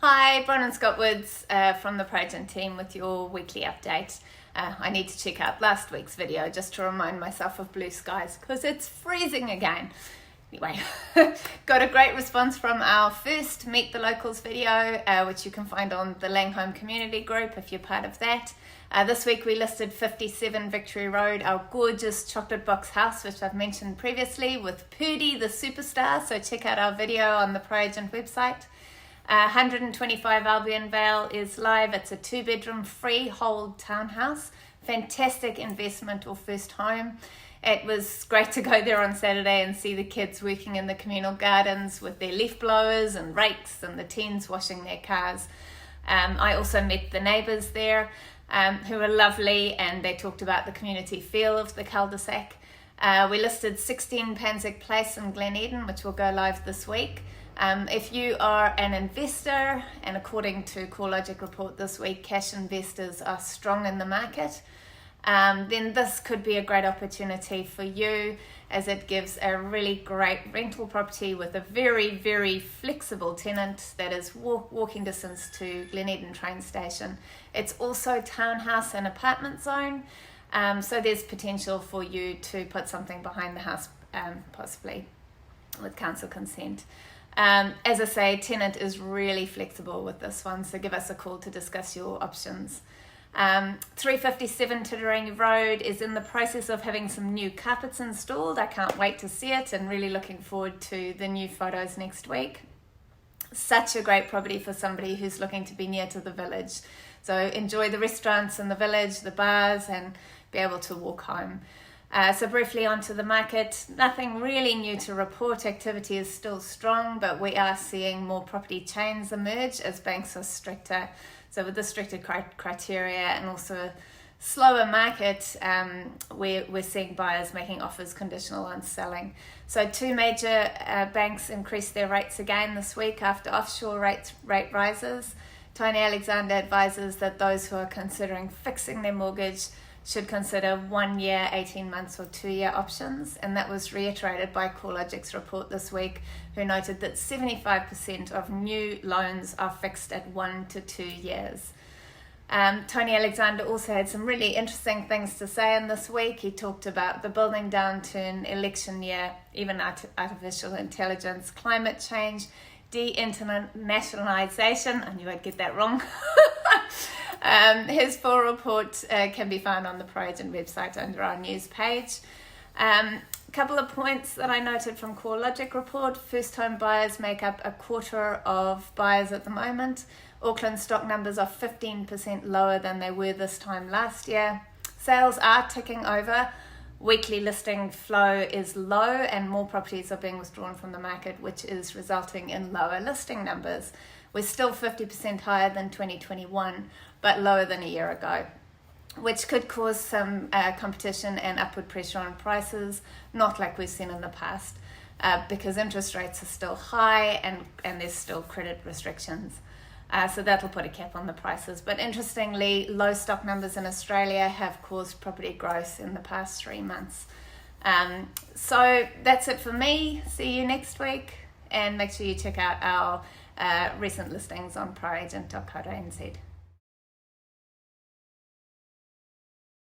Hi, Bron Scott Woods from the ProAgent team with your weekly update. I need to check out last week's video just to remind myself of blue skies because it's freezing again. Anyway, got a great response from our first Meet the Locals video, which you can find on the Langholm community group if you're part of that. This week we listed 57 Victory Road, our gorgeous chocolate box house, which I've mentioned previously, with Purdy the superstar, so check out our video on the ProAgent website. 125 Albion Vale is live. It's a 2-bedroom freehold townhouse. Fantastic investment or first home. It was great to go there on Saturday and see the kids working in the communal gardens with their leaf blowers and rakes and the teens washing their cars. I also met the neighbours there who were lovely, and they talked about the community feel of the cul-de-sac. We listed 16 Panzik Place in Glen Eden, which will go live this week. If you are an investor, and according to CoreLogic report this week, cash investors are strong in the market, then this could be a great opportunity for you, as it gives a really great rental property with a very, very flexible tenant that is walking distance to Glen Eden train station. It's also townhouse and apartment zone, so there's potential for you to put something behind the house, possibly with council consent. As I say, tenant is really flexible with this one, so give us a call to discuss your options. 357 Titirangi Road is in the process of having some new carpets installed. I can't wait to see it and really looking forward to the new photos next week. Such a great property for somebody who's looking to be near to the village. So enjoy the restaurants in the village, the bars, and be able to walk home. So briefly onto the market, nothing really new to report. Activity is still strong, but we are seeing more property chains emerge as banks are stricter. So with the stricter criteria and also a slower market, we're seeing buyers making offers conditional on selling. So two major banks increased their rates again this week after offshore rate rises. Tony Alexander advises that those who are considering fixing their mortgage should consider 1 year, 18 months or 2 year options, and that was reiterated by CoreLogic's report this week, who noted that 75% of new loans are fixed at 1 to 2 years. Tony Alexander also had some really interesting things to say in this week. He talked about the building downturn, election year, even artificial intelligence, climate change, de-internationalization. I knew I'd get that wrong. His full report can be found on the ProAgent website under our news page. Couple of points that I noted from CoreLogic report. First home buyers make up a quarter of buyers at the moment. Auckland stock numbers are 15% lower than they were this time last year. Sales are ticking over. Weekly listing flow is low and more properties are being withdrawn from the market, which is resulting in lower listing numbers. We're still 50% higher than 2021, but lower than a year ago, which could cause some competition and upward pressure on prices, not like we've seen in the past, because interest rates are still high and there's still credit restrictions. So that'll put a cap on the prices. But interestingly, low stock numbers in Australia have caused property growth in the past 3 months. So that's it for me. See you next week, and make sure you check out our recent listings on proagent.co.nz.